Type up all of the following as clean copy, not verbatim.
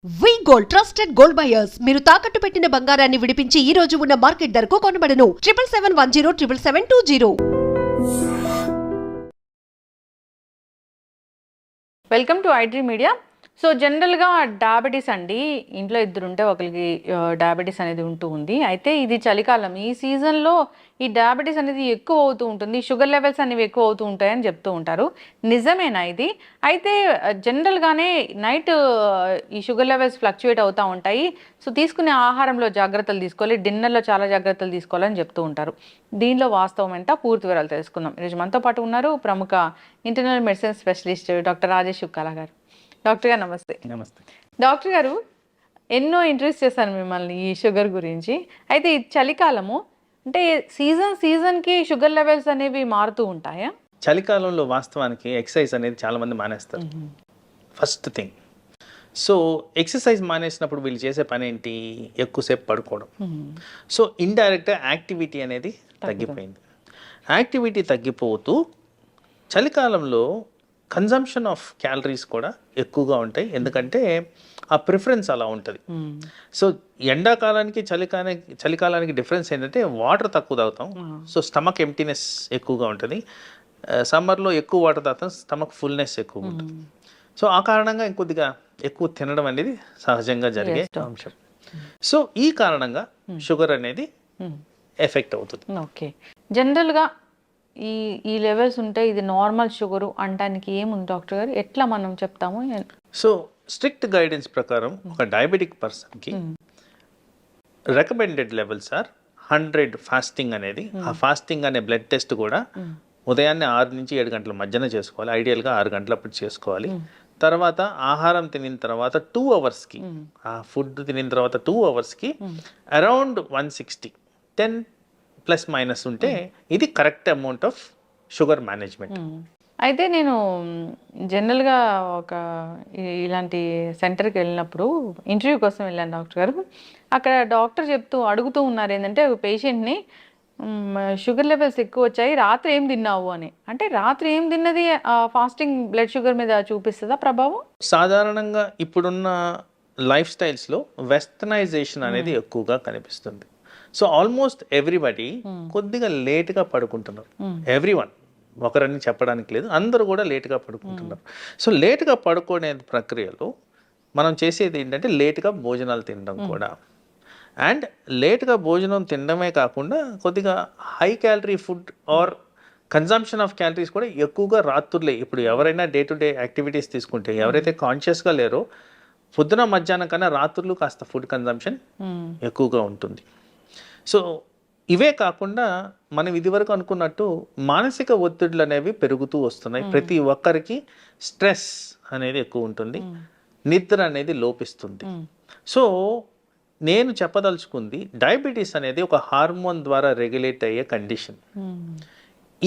వి gold trusted gold buyers మీరు తాకట్టు పెట్టిన బంగారాన్ని విడిపించి ఈ రోజు ఉన్న మార్కెట్ ధరకు కొనబడను 7771077720. Welcome to iDream media. So జనరల్గా డయాబెటీస్ అండి, ఇంట్లో ఇద్దరు ఉంటే ఒకరికి డయాబెటీస్ అనేది ఉంటూ ఉంది. అయితే ఇది చలికాలం, ఈ సీజన్లో ఈ డయాబెటీస్ అనేది ఎక్కువ అవుతూ ఉంటుంది, షుగర్ లెవెల్స్ అనేవి ఎక్కువ అవుతూ ఉంటాయని చెప్తూ ఉంటారు. నిజమేనా ఇది? అయితే జనరల్గానే నైట్ ఈ షుగర్ లెవెల్స్ ఫ్లక్చుయేట్ అవుతూ ఉంటాయి. సో తీసుకునే ఆహారంలో జాగ్రత్తలు తీసుకోవాలి, డిన్నర్లో చాలా జాగ్రత్తలు తీసుకోవాలని చెప్తూ ఉంటారు. దీనిలో వాస్తవం ఎంత, పూర్తి వివరాలు తెలుసుకుందాం. ఈరోజు మనతో పాటు ఉన్నారు ప్రముఖ internal medicine specialist doctor Rajesh Chukkala గారు. డాక్టర్ గారు నమస్తే. నమస్తే డాక్టర్ గారు, ఎన్నో ఇంట్రెస్ట్ చేశాను మిమ్మల్ని ఈ షుగర్ గురించి. అయితే ఈ చలికాలము అంటే సీజన్కి షుగర్ లెవెల్స్ అనేవి మారుతూ ఉంటాయా? చలికాలంలో వాస్తవానికి ఎక్సర్సైజ్ అనేది చాలా మంది మానేస్తారు. ఫస్ట్ థింగ్, సో ఎక్సర్సైజ్ మానేసినప్పుడు వీళ్ళు చేసే పని ఏంటి? ఎక్కువసేపు పడుకోవడం. సో ఇండైరెక్ట్గా యాక్టివిటీ అనేది తగ్గిపోయింది. యాక్టివిటీ తగ్గిపోతూ చలికాలంలో కన్జంప్షన్ ఆఫ్ క్యాలరీస్ కూడా ఎక్కువగా ఉంటాయి, ఎందుకంటే ఆ ప్రిఫరెన్స్ అలా ఉంటుంది. సో ఎండాకాలానికి చలికాలానికి డిఫరెన్స్ ఏంటంటే వాటర్ తక్కువ తాగుతాం, సో స్టమక్ ఎంప్టీనెస్ ఎక్కువగా ఉంటుంది. సమ్మర్లో ఎక్కువ వాటర్ తాగుతాం, స్టమక్ ఫుల్నెస్ ఎక్కువ ఉంటుంది. సో ఆ కారణంగా ఇంకొద్దిగా ఎక్కువ తినడం అనేది సహజంగా జరిగే అంశం. సో ఈ కారణంగా షుగర్ అనేది ఎఫెక్ట్ అవుతుంది. ఓకే, జనరల్గా ఈ లెవెల్స్ ఉంటే ఇది నార్మల్ షుగరు అనడానికి ఏముంది డాక్టర్ గారు? ఎట్లా మనం చెప్తాము? సో స్ట్రిక్ట్ గైడెన్స్ ప్రకారం ఒక డయాబెటిక్ పర్సన్కి రికమెండెడ్ లెవెల్స్ ఆర్ 100 ఫాస్టింగ్ అనేది. ఆ ఫాస్టింగ్ అనే బ్లడ్ టెస్ట్ కూడా ఉదయాన్నే 6 నుంచి 7 గంటల మధ్యన చేసుకోవాలి, ఐడియల్గా 6 గంటలప్పుడు చేసుకోవాలి. తర్వాత ఆహారం తినిన తర్వాత 2 అవర్స్కి, ఆ ఫుడ్ తినిన తర్వాత 2 అవర్స్కి అరౌండ్ 160, 10± ఉంటే ఇది correct amount of sugar management. అయితే నేను జనరల్గా ఇలాంటి సెంటర్కి వెళ్ళినప్పుడు ఇంటర్వ్యూ కోసం వెళ్ళాను డాక్టర్ గారు. అక్కడ డాక్టర్ అడుగుతూ ఉన్నారు ఏంటంటే పేషెంట్ని, షుగర్ లెవెల్స్ ఎక్కువ వచ్చాయి, రాత్రి ఏం తిన్నావు అని. అంటే రాత్రి ఏం తిన్నది ఫాస్టింగ్ బ్లడ్ షుగర్ మీద చూపిస్తుందా ప్రభావం? సాధారణంగా ఇప్పుడున్న లైఫ్ స్టైల్స్లో వెస్టర్నైజేషన్ అనేది ఎక్కువగా కనిపిస్తుంది. సో ఆల్మోస్ట్ ఎవ్రీబడి కొద్దిగా లేట్గా పడుకుంటున్నారు. ఎవ్రీవన్, ఒకరని చెప్పడానికి లేదు, అందరూ కూడా లేట్గా పడుకుంటున్నారు. సో లేట్గా పడుకునే ప్రక్రియలో మనం చేసేది ఏంటంటే లేట్గా భోజనాలు తినడం కూడా. అండ్ లేట్గా భోజనం తినడమే కాకుండా కొద్దిగా high calorie food or consumption of calories కూడా ఎక్కువగా రాత్రులే. ఇప్పుడు ఎవరైనా డే టు డే యాక్టివిటీస్ తీసుకుంటే, ఎవరైతే కాన్షియస్గా లేరో పొద్దున మధ్యాహ్నం కన్నా రాత్రులు కాస్త ఫుడ్ కన్జంప్షన్ ఎక్కువగా ఉంటుంది. సో ఇవే కాకుండా మనం ఇదివరకు అనుకున్నట్టు మానసిక ఒత్తిడులు అనేవి పెరుగుతూ వస్తున్నాయి. ప్రతి ఒక్కరికి స్ట్రెస్ అనేది ఎక్కువ ఉంటుంది, నిద్ర అనేది లోపిస్తుంది. సో నేను చెప్పదలుచుకుంది, డయాబెటీస్ అనేది ఒక హార్మోన్ ద్వారా రెగ్యులేట్ అయ్యే కండిషన్.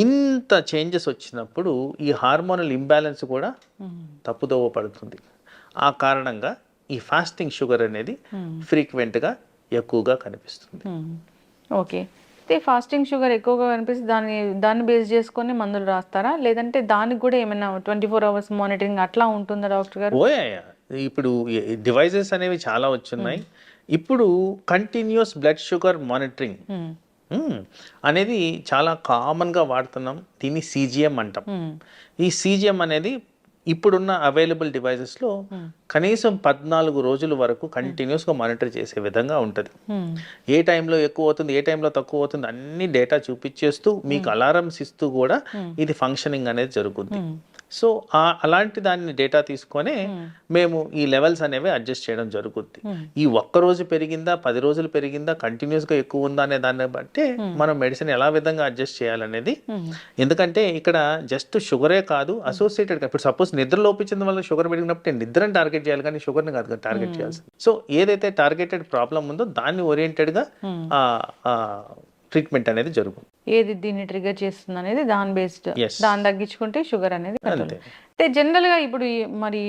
ఇంత చేంజెస్ వచ్చినప్పుడు ఈ హార్మోనల్ ఇంబ్యాలెన్స్ కూడా తప్పుదోవ పడుతుంది. ఆ కారణంగా ఈ ఫాస్టింగ్ షుగర్ అనేది ఫ్రీక్వెంట్గా ఎక్కువగా కనిపిస్తుంది. ఓకే, అయితే ఫాస్టింగ్ షుగర్ ఎక్కువగా కనిపిస్తే దాన్ని బేస్ చేసుకొని మందులు రాస్తారా, లేదంటే దానికి కూడా ఏమైనా 24 hours మానిటరింగ్ అట్లా ఉంటుందా డాక్టర్ గారు? ఇప్పుడు డివైజెస్ అనేవి చాలా వచ్చున్నాయి. ఇప్పుడు కంటిన్యూస్ బ్లడ్ షుగర్ మానిటరింగ్ అనేది చాలా కామన్గా వాడుతున్నాం. దీన్ని CGM అంటాం. ఈ CGM అనేది ఇప్పుడున్న అవైలబుల్ డివైజెస్లో కనీసం 14 రోజుల వరకు కంటిన్యూస్గా మానిటర్ చేసే విధంగా ఉంటుంది. ఏ టైంలో ఎక్కువ అవుతుంది, ఏ టైంలో తక్కువ అవుతుంది అన్ని డేటా చూపించేస్తూ మీకు అలారమ్స్ ఇస్తూ కూడా ఇది ఫంక్షనింగ్ అనేది జరుగుతుంది. సో అలాంటి దాన్ని డేటా తీసుకొని మేము ఈ లెవెల్స్ అనేవి అడ్జస్ట్ చేయడం జరుగుతుంది. ఈ ఒక్కరోజు పెరిగిందా, 10 రోజులు పెరిగిందా, కంటిన్యూస్గా ఎక్కువ ఉందా అనే దాన్ని బట్టి మనం మెడిసిన్ ఎలా విధంగా అడ్జస్ట్ చేయాలనేది. ఎందుకంటే ఇక్కడ జస్ట్ షుగరే కాదు, అసోసియేటెడ్. ఇప్పుడు సపోజ్ నిద్ర లోపించిన వల్ల షుగర్ పెరిగినప్పుడు నిద్రని టార్గెట్ చేయాలి, కానీ షుగర్ని కాదు టార్గెట్ చేయాల్సింది. సో ఏదైతే టార్గెటెడ్ ప్రాబ్లం ఉందో దాన్ని ఓరియంటెడ్గా ట్రీట్మెంట్ అనేది జరుగుతుంది. ఏది దీన్ని ట్రిగర్ చేస్తుంది అనేది దాని బేస్డ్, దాన్ని తగ్గించుకుంటే షుగర్ అనేది. అంటే జనరల్గా ఇప్పుడు మరి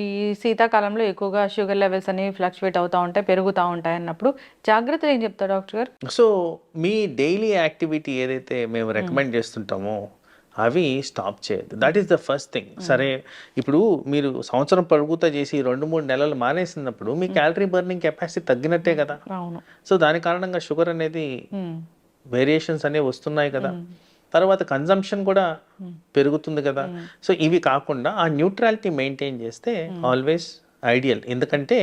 శీతాకాలంలో ఎక్కువగా షుగర్ లెవెల్స్ అనేవి ఫ్లక్చువేట్ అవుతూ ఉంటాయి, పెరుగుతూ ఉంటాయి అన్నప్పుడు జాగ్రత్తలు ఏం చెప్తారు డాక్టర్ గారు? సో మీ డైలీ యాక్టివిటీ ఏదైతే మేము రికమెండ్ చేస్తుంటామో, అవి స్టాప్ చేయొద్దు. That is the first thing. సరే, ఇప్పుడు మీరు సంవత్సరం పొడుగుతా చేసి 2-3 నెలలు మానేసినప్పుడు మీ క్యాలరీ బర్నింగ్ కెపాసిటీ తగ్గినట్టే కదా. అవును. సో దాని కారణంగా షుగర్ అనేది వేరియేషన్స్ అనేవి వస్తున్నాయి కదా. తర్వాత కన్జంప్షన్ కూడా పెరుగుతుంది కదా. సో ఇవి కాకుండా ఆ న్యూట్రాలిటీ మెయింటైన్ చేస్తే ఆల్వేస్ ఐడియల్. ఎందుకంటే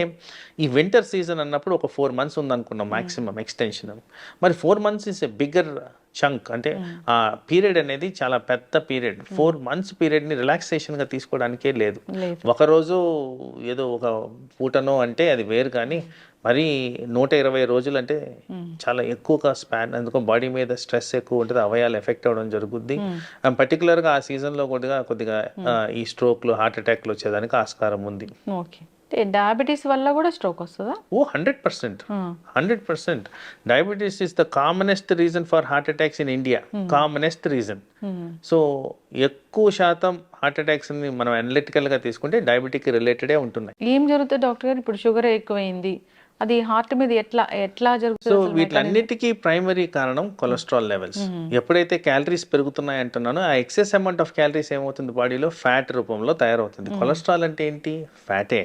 ఈ వింటర్ సీజన్ అన్నప్పుడు ఒక 4 months ఉందనుకున్నాం మ్యాక్సిమం ఎక్స్టెన్షన్. మరి 4 months is a bigger chunk. అంటే ఆ పీరియడ్ అనేది చాలా పెద్ద పీరియడ్. 4 months పీరియడ్ని రిలాక్సేషన్గా తీసుకోవడానికే లేదు. ఒకరోజు ఏదో ఒక పూటనో అంటే అది వేరు, కానీ మరి 120 రోజులు అంటే చాలా ఎక్కువగా స్పాన్. అందుకో బాడీ మీద స్ట్రెస్ ఎక్కువ ఉంటుంది, అవయాలు ఎఫెక్ట్ అవ్వడం జరుగుద్ది. పర్టికులర్గా ఆ సీజన్లో కొద్దిగా ఈ స్ట్రోక్లు, హార్ట్ అటాక్లు వచ్చేదానికి ఆస్కారం ఉంది. ఓకే. డయాబెటీస్ వల్ల కూడా స్ట్రోక్ వస్తుందా? 100%. 100%. Diabetes is the commonest reason for heart attacks in India. Commonest reason. So ఎక్కువ శాతం హార్ట్ అటాక్స్ ని మనం అనలిటికల్గా తీసుకుంటే డయాబెటిక్ రిలేటెడే ఉంటున్నాయి. ఏం జరుగుతుంది డాక్టర్ గారు? ఇప్పుడు షుగర్ ఎక్కువైంది, అది హార్ట్ మీద ఎట్లా జరుగుతుంది? సో వీటన్నిటికీ ప్రైమరీ కారణం కొలెస్ట్రాల్ లెవెల్స్. ఎప్పుడైతే క్యాలరీస్ పెరుగుతున్నాయి అంటున్నానో ఆ ఎక్సెస్ అమౌంట్ ఆఫ్ క్యాలరీస్ ఏమవుతుంది బాడీలో ఫ్యాట్ రూపంలో తయారవుతుంది. కొలెస్ట్రాల్ అంటే ఏంటి? ఫ్యాటే.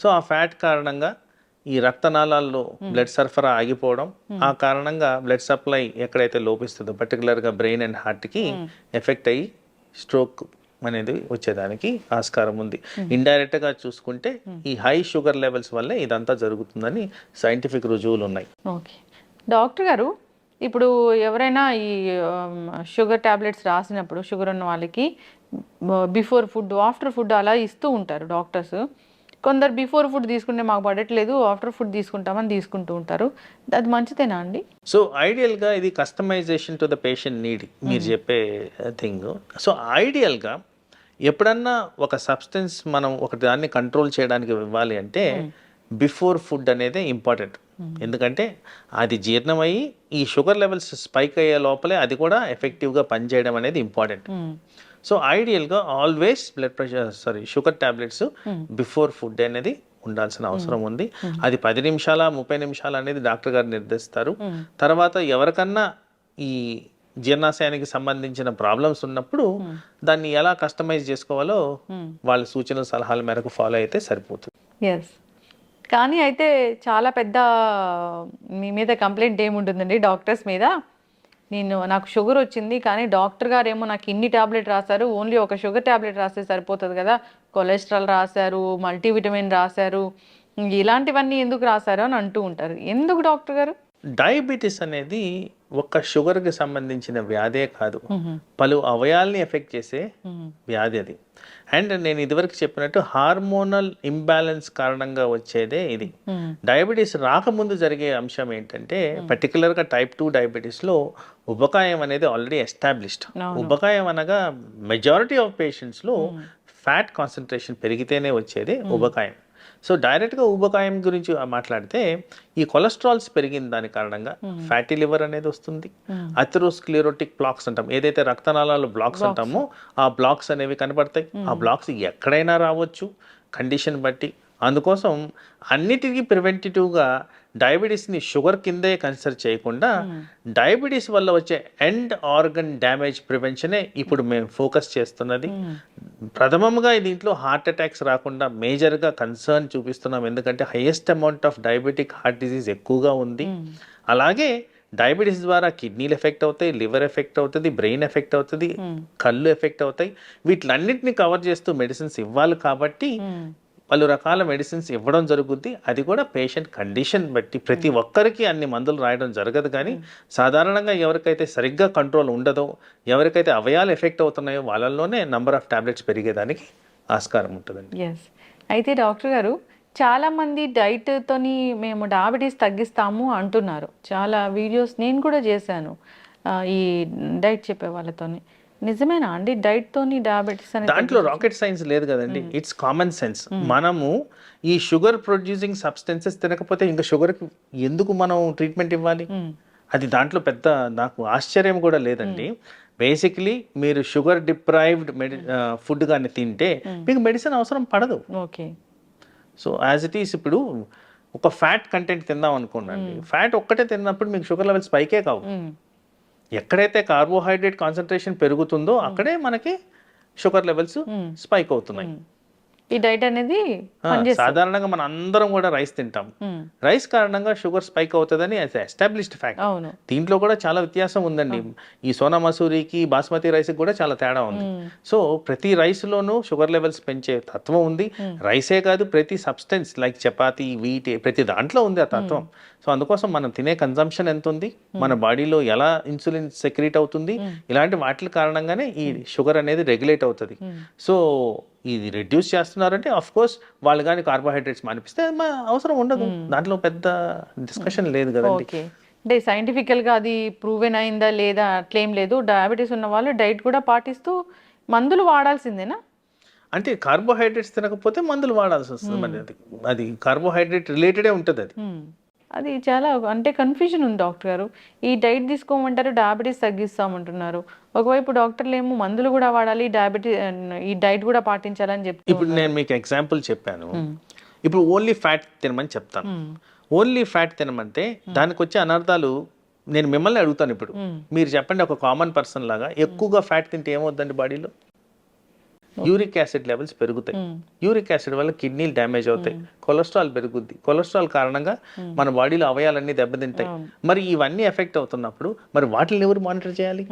సో ఆ ఫ్యాట్ కారణంగా ఈ రక్తనాళాల్లో బ్లడ్ సరఫరా ఆగిపోవడం, ఆ కారణంగా బ్లడ్ సప్లై ఎక్కడైతే లోపిస్తుందో పర్టికులర్గా బ్రెయిన్ అండ్ హార్ట్కి ఎఫెక్ట్ అయ్యి స్ట్రోక్ అనేది వచ్చేదానికి ఆస్కారం ఉంది. ఇండైరెక్ట్గా చూసుకుంటే ఈ హై షుగర్ లెవెల్స్ వల్లే ఇదంతా జరుగుతుందని సైంటిఫిక్ రుజువులు ఉన్నాయి. ఓకే డాక్టర్ గారు, ఇప్పుడు ఎవరైనా ఈ షుగర్ టాబ్లెట్స్ రాసినప్పుడు షుగర్ ఉన్న వాళ్ళకి బిఫోర్ ఫుడ్, ఆఫ్టర్ ఫుడ్ అలా ఇస్తూ ఉంటారు డాక్టర్స్. కొందరు బిఫోర్ ఫుడ్ తీసుకుంటే మాకు పడట్లేదు, ఆఫ్టర్ ఫుడ్ తీసుకుంటామని తీసుకుంటూ ఉంటారు. అది మంచిదేనా అండి? సో ఐడియల్గా ఇది customisation to the patient need మీరు చెప్పే థింగ్. సో ఐడియల్గా ఎప్పుడన్నా ఒక సబ్స్టెన్స్ మనం ఒక దాన్ని కంట్రోల్ చేయడానికి ఇవ్వాలి అంటే బిఫోర్ ఫుడ్ అనేది ఇంపార్టెంట్. ఎందుకంటే అది జీర్ణమయ్యి ఈ షుగర్ లెవెల్స్ స్పైక్ అయ్యే లోపలే అది కూడా ఎఫెక్టివ్గా పనిచేయడం అనేది ఇంపార్టెంట్. సో ఐడియల్గా always sugar tablets before food అనేది ఉండాల్సిన అవసరం ఉంది. అది 10 నిమిషాల 30 నిమిషాలు అనేది డాక్టర్ గారు నిర్దేశిస్తారు. తర్వాత ఎవరికన్నా ఈ జీర్ణాశయానికి సంబంధించిన ప్రాబ్లమ్స్ ఉన్నప్పుడు దాన్ని ఎలా కస్టమైజ్ చేసుకోవాలో వాళ్ళ సూచనల సలహాల మేరకు ఫాలో అయితే సరిపోతుంది. ఎస్. కానీ అయితే చాలా పెద్ద మీ మీద కంప్లైంట్ ఏముంటుందండి డాక్టర్స్ మీద? నాకు షుగర్ వచ్చింది, కానీ డాక్టర్ గారు ఏమో నాకు ఇన్ని టాబ్లెట్ రాశారు, ఓన్లీ ఒక షుగర్ టాబ్లెట్ రాస్తే సరిపోతుంది కదా, కొలెస్ట్రాల్ రాశారు, మల్టీవిటమిన్ రాశారు, ఇలాంటివన్నీ ఎందుకు రాశారు అని అంటూ ఉంటారు. ఎందుకు డాక్టర్ గారు? డయాబెటీస్ అనేది ఒక్క షుగర్కి సంబంధించిన వ్యాధే కాదు, పలు అవయాల్ని ఎఫెక్ట్ చేసే వ్యాధి అది. అండ్ నేను ఇదివరకు చెప్పినట్టు హార్మోనల్ ఇంబ్యాలెన్స్ కారణంగా వచ్చేదే ఇది. డయాబెటీస్ రాకముందు జరిగే అంశం ఏంటంటే పర్టికులర్గా టైప్ 2 డయాబెటీస్లో ఉబకాయం అనేది ఆల్రెడీ ఎస్టాబ్లిష్డ్. ఉబకాయం అనగా మెజారిటీ ఆఫ్ పేషెంట్స్లో ఫ్యాట్ కాన్సన్ట్రేషన్ పెరిగితేనే వచ్చేది ఉబకాయం. సో డైరెక్ట్గా ఊబకాయం గురించి మాట్లాడితే ఈ కొలెస్ట్రాల్స్ పెరిగిన దాని కారణంగా ఫ్యాటీ లివర్ అనేది వస్తుంది. అథెరోస్క్లెరోటిక్ బ్లాక్స్ అంటాం, ఏదైతే రక్తనాళాలు బ్లాక్స్ అంటామో ఆ బ్లాక్స్ అనేవి కనపడతాయి. ఆ బ్లాక్స్ ఎక్కడైనా రావచ్చు కండిషన్ బట్టి. అందుకోసం అన్నిటికీ ప్రివెంటివ్గా డయాబెటీస్ని షుగర్ కిందే కన్సిడర్ చేయకుండా డయాబెటీస్ వల్ల వచ్చే ఎండ్ ఆర్గన్ డ్యామేజ్ ప్రివెన్షనే ఇప్పుడు మేము ఫోకస్ చేస్తున్నది. ప్రథమంగా దీంట్లో హార్ట్ అటాక్స్ రాకుండా మేజర్గా కన్సర్న్ చూపిస్తున్నాం, ఎందుకంటే highest amount of diabetic heart disease ఎక్కువగా ఉంది. అలాగే డయాబెటీస్ ద్వారా కిడ్నీలు ఎఫెక్ట్ అవుతాయి, లివర్ ఎఫెక్ట్ అవుతుంది, బ్రెయిన్ ఎఫెక్ట్ అవుతుంది, కళ్ళు ఎఫెక్ట్ అవుతాయి. వీటిలన్నింటినీ కవర్ చేస్తూ మెడిసిన్స్ ఇవ్వాలి కాబట్టి పలు రకాల మెడిసిన్స్ ఇవ్వడం జరుగుద్ది. అది కూడా పేషెంట్ కండిషన్ బట్టి. ప్రతి ఒక్కరికి అన్ని మందులు రాయడం జరగదు, కానీ సాధారణంగా ఎవరికైతే సరిగ్గా కంట్రోల్ ఉండదో, ఎవరికైతే అవయాలు ఎఫెక్ట్ అవుతున్నాయో వాళ్ళల్లోనే నంబర్ ఆఫ్ టాబ్లెట్స్ పెరిగేదానికి ఆస్కారం ఉంటుందండి. ఎస్. అయితే డాక్టర్ గారు, చాలామంది డైట్తోని మేము డయాబెటీస్ తగ్గిస్తాము అంటున్నారు. చాలా వీడియోస్ నేను కూడా చేశాను ఈ డైట్ చెప్పే వాళ్ళతోని. నిజమేనా అండి డైట్ తోని డయాబెటిస్ అనేది? దాంట్లో రాకెట్ సైన్స్ లేదు కదండి, ఇట్స్ కామన్ సెన్స్. మనము ఈ షుగర్ ప్రొడ్యూసింగ్ సబ్స్టెన్సెస్ తినకపోతే ఇంకా షుగర్కి ఎందుకు మనం ట్రీట్మెంట్ ఇవ్వాలి? అది దాంట్లో పెద్ద నాకు ఆశ్చర్యం కూడా లేదండి. బేసిక్లీ మీరు షుగర్ డిప్రైవ్డ్ ఫుడ్ కానీ తింటే మీకు మెడిసిన్ అవసరం పడదు. Okay. So as it is ఇప్పుడు ఒక ఫ్యాట్ కంటెంట్ తిందాం అనుకోండి, ఫ్యాట్ ఒక్కటే తిన్నప్పుడు మీకు షుగర్ లెవెల్స్ పైకే కావు. ఎక్కడైతే కార్బోహైడ్రేట్ కాన్సన్ట్రేషన్ పెరుగుతుందో అక్కడే మనకి షుగర్ లెవెల్స్ స్పైక్ అవుతున్నాయి. ఈ డైట్ అనేది సాధారణంగా మన అందరం కూడా రైస్ తింటాం. రైస్ కారణంగా షుగర్ స్పైక్ అవుతుందని ఎస్టాబ్లిష్డ్ ఫ్యాక్ట్. అవును. దీంట్లో కూడా చాలా వ్యత్యాసం ఉందండి. ఈ సోనా మసూరికి బాస్మతి రైస్ కూడా చాలా తేడా ఉంది. సో ప్రతి రైస్ లోనూ షుగర్ లెవెల్స్ పెంచే తత్వం ఉంది. రైసే కాదు, ప్రతి సబ్స్టెన్స్ లైక్ చపాతి, వీట్, ప్రతి దాంట్లో ఉంది ఆ తత్వం. సో అందుకోసం మనం తినే కన్జంప్షన్ ఎంత ఉంది, మన బాడీలో ఎలా ఇన్సులిన్ సెక్రీట్ అవుతుంది, ఇలాంటి వాటి కారణంగానే ఈ షుగర్ అనేది రెగ్యులేట్ అవుతుంది. సో ఇది రెడ్యూస్ చేస్తున్నారంటే ఆఫ్ కోర్స్ వాళ్ళు కానీ కార్బోహైడ్రేట్స్ మానిపిస్తే అవసరం ఉండదు, దాంట్లో పెద్ద డిస్కషన్ లేదు కదండి. అంటే సైంటిఫికల్ గా అది ప్రూవెన్ అయిందా లేదా అట్లేం లేదు. డయాబెటీస్ ఉన్న వాళ్ళు డైట్ కూడా పాటిస్తూ మందులు వాడాల్సిందేనా? అంటే కార్బోహైడ్రేట్స్ తినకపోతే మందులు వాడాల్సి వస్తుంది. మరి అది కార్బోహైడ్రేట్ రిలేటెడే ఉంటుంది. అది చాలా అంటే కన్ఫ్యూజన్ ఉంది డాక్టర్ గారు. ఈ డైట్ తీసుకోమంటారు, డయాబెటీస్ తగ్గిస్తామంటున్నారు. ఒకవైపు డాక్టర్లు ఏమో మందులు కూడా వాడాలి, ఈ డైట్ కూడా పాటించాలని చెప్తారు. ఇప్పుడు నేను మీకు ఎగ్జాంపుల్ చెప్పాను. ఇప్పుడు ఓన్లీ ఫ్యాట్ తినమని చెప్తాను. ఓన్లీ ఫ్యాట్ తినమంటే దానికి వచ్చే అనర్థాలు నేను మిమ్మల్ని అడుగుతాను. ఇప్పుడు మీరు చెప్పండి, ఒక కామన్ పర్సన్ లాగా ఎక్కువగా ఫ్యాట్ తింటే ఏమవుద్దండి బాడీలో? యూరిక్ యాసిడ్ లెవెల్స్ పెరుగుతాయి. యూరిక్ యాసిడ్ వల్ల కిడ్నీలు డ్యామేజ్ అవుతాయి, కొలెస్ట్రాల్ పెరుగుద్ది. కొలెస్ట్రాల్ కారణంగా మన బాడీలో అవయాలన్నీ దెబ్బతింటాయి. మరి ఇవన్నీ ఎఫెక్ట్ అవుతున్నప్పుడు మరి వాటిని ఎవరు మానిటర్ చేయాలి?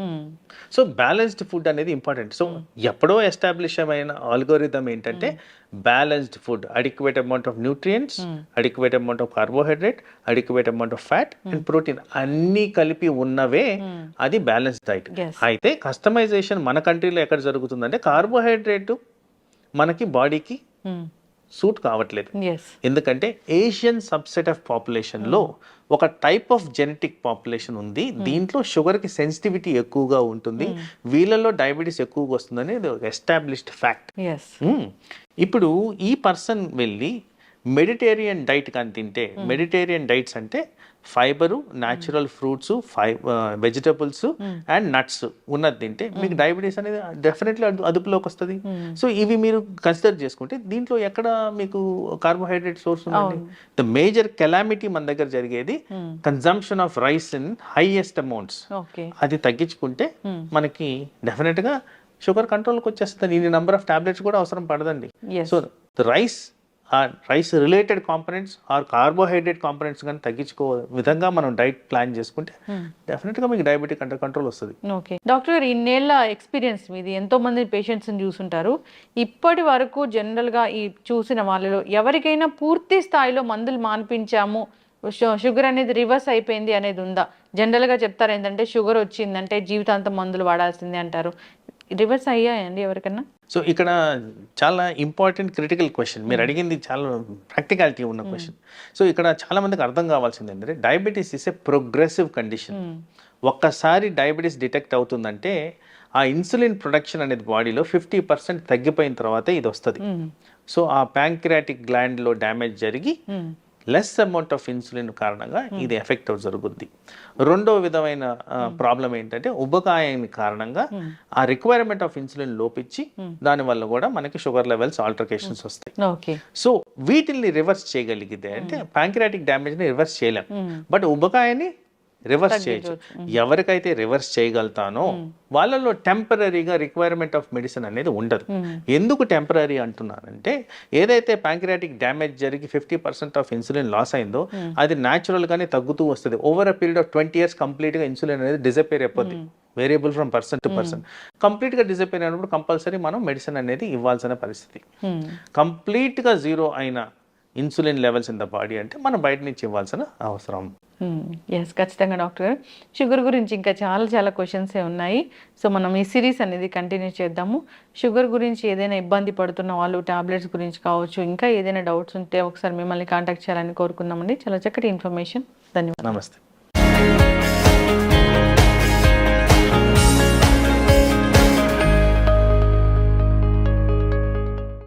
సో బ్యాలెన్స్డ్ ఫుడ్ అనేది ఇంపార్టెంట్. సో ఎప్పుడో ఎస్టాబ్లిష్ అయిన ఆల్గోరిథం ఏంటంటే balanced food, adequate amount of nutrients, adequate amount of carbohydrate, adequate amount of fat and protein అన్నీ కలిపి ఉన్నవే అది బ్యాలెన్స్డ్ డైట్. అయితే కస్టమైజేషన్ మన కంట్రీలో ఎక్కడ జరుగుతుందంటే కార్బోహైడ్రేట్ మనకి బాడీకి సూట్ కావట్లేదు. ఎందుకంటే ఏషియన్ సబ్సెట్ ఆఫ్ పాపులేషన్ లో ఒక టైప్ ఆఫ్ జెనెటిక్ పాపులేషన్ ఉంది, దీంట్లో షుగర్ కి సెన్సిటివిటీ ఎక్కువగా ఉంటుంది, వీళ్ళలో డయాబెటీస్ ఎక్కువగా వస్తుందని ఎస్టాబ్లిష్డ్ ఫ్యాక్ట్. ఇప్పుడు ఈ పర్సన్ వెళ్ళి మెడిటేరియన్ డైట్ కానీ తింటే, మెడిటేరియన్ డైట్స్ అంటే fibre, natural fruits, vegetables and nuts ఉన్నది తింటే మీకు డయాబెటీస్ అనేది డెఫినెట్లీ అదుపులోకి వస్తుంది. సో ఇవి మీరు కన్సిడర్ చేసుకుంటే దీంట్లో ఎక్కడ మీకు కార్బోహైడ్రేట్ సోర్స్ ఉందండి? ద మేజర్ కెలామిటీ మన దగ్గర జరిగేది consumption of rice in highest amounts. అది తగ్గించుకుంటే మనకి డెఫినెట్ గా షుగర్ కంట్రోల్కి వచ్చేస్తుంది. ఇన్ని నెంబర్ ఆఫ్ టాబ్లెట్స్ కూడా అవసరం పడదండి. So rice related components or carbohydrate components కానీ తగ్గించుకో విధంగా మనం డైట్ ప్లాన్ చేసుకుంటే డెఫినెట్ గా మీకు డయాబెటిక్ అండర్ కంట్రోల్ వస్తుంది. ఓకే డాక్టర్ గారు, ఇన్నేళ్ల ఎక్స్పీరియన్స్ మీది, ఎంతో మంది పేషెంట్స్ చూసుంటారు. ఇప్పటి వరకు జనరల్ గా ఈ చూసిన వాళ్ళలో ఎవరికైనా పూర్తి స్థాయిలో మందులు మాన్పించాము, షుగర్ అనేది రివర్స్ అయిపోయింది అనేది ఉందా? జనరల్ గా చెప్తారు ఏంటంటే షుగర్ వచ్చిందంటే జీవితాంతం మందులు వాడాల్సిందే అంటారు. రివర్స్ అయ్యాయండి ఎవరికన్నా? సో ఇక్కడ చాలా ఇంపార్టెంట్ క్రిటికల్ క్వశ్చన్ మీరు అడిగింది, చాలా ప్రాక్టికాలిటీ ఉన్న క్వశ్చన్. సో ఇక్కడ చాలా మందికి అర్థం కావాల్సింది ఏంటంటే diabetes is a progressive condition. ఒక్కసారి డయాబెటీస్ డిటెక్ట్ అవుతుందంటే ఆ ఇన్సులిన్ ప్రొడక్షన్ అనేది బాడీలో 50% తగ్గిపోయిన తర్వాతే ఇది వస్తుంది. సో ఆ ప్యాంక్రియాటిక్ గ్లాండ్లో డ్యామేజ్ జరిగి లెస్ అమౌంట్ ఆఫ్ ఇన్సులిన్ కారణంగా ఇది ఎఫెక్ట్ జరుగుద్ది. రెండో విధమైన ప్రాబ్లం ఏంటంటే ఉబకాయం కారణంగా ఆ రిక్వైర్మెంట్ ఆఫ్ ఇన్సులిన్ లోపించి దానివల్ల కూడా మనకి షుగర్ లెవెల్స్ ఆల్టరేషన్స్ వస్తాయి. సో వీటిని రివర్స్ చేయగలిగితే అంటే ప్యాంక్రియాటిక్ డ్యామేజ్ ని రివర్స్ చేయలేం, బట్ ఉబకాయాన్ని రివర్స్ చేయొచ్చు. ఎవరికైతే రివర్స్ చేయగలుగుతానో వాళ్ళలో టెంపరీగా రిక్వైర్మెంట్ ఆఫ్ మెడిసిన్ అనేది ఉండదు. ఎందుకు టెంపరీ అంటున్నానంటే ఏదైతే ప్యాంక్రియాటిక్ డ్యామేజ్ జరిగి 50% ఆఫ్ ఇన్సులిన్ లాస్ అయిందో అది న్యాచురల్ గానే తగ్గుతూ వస్తుంది. Over a period of 20 years complete గా ఇన్సులిన్ అనేది డిసపేర్ అయిపోద్ది. Variable from person to person. Complete గా డిసపేర్ అయినప్పుడు కంపల్సరీ మనం మెడిసిన్ అనేది ఇవ్వాల్సిన పరిస్థితి. కంప్లీట్ గా జీరో అయిన insulin levels in the body అంటే మనం బయట నుంచి ఇవ్వాల్సిన అవసరం. ఎస్, ఖచ్చితంగా డాక్టర్ గారు. షుగర్ గురించి ఇంకా చాలా క్వశ్చన్సే ఉన్నాయి. సో మనం ఈ సిరీస్ అనేది కంటిన్యూ చేద్దాము. షుగర్ గురించి ఏదైనా ఇబ్బంది పడుతున్న వాళ్ళు, టాబ్లెట్స్ గురించి కావచ్చు, ఇంకా ఏదైనా డౌట్స్ ఉంటే ఒకసారి మిమ్మల్ని కాంటాక్ట్ చేయాలని కోరుకుందామండి. చాలా చక్కటి ఇన్ఫర్మేషన్. ధన్యవాదాలు. నమస్తే.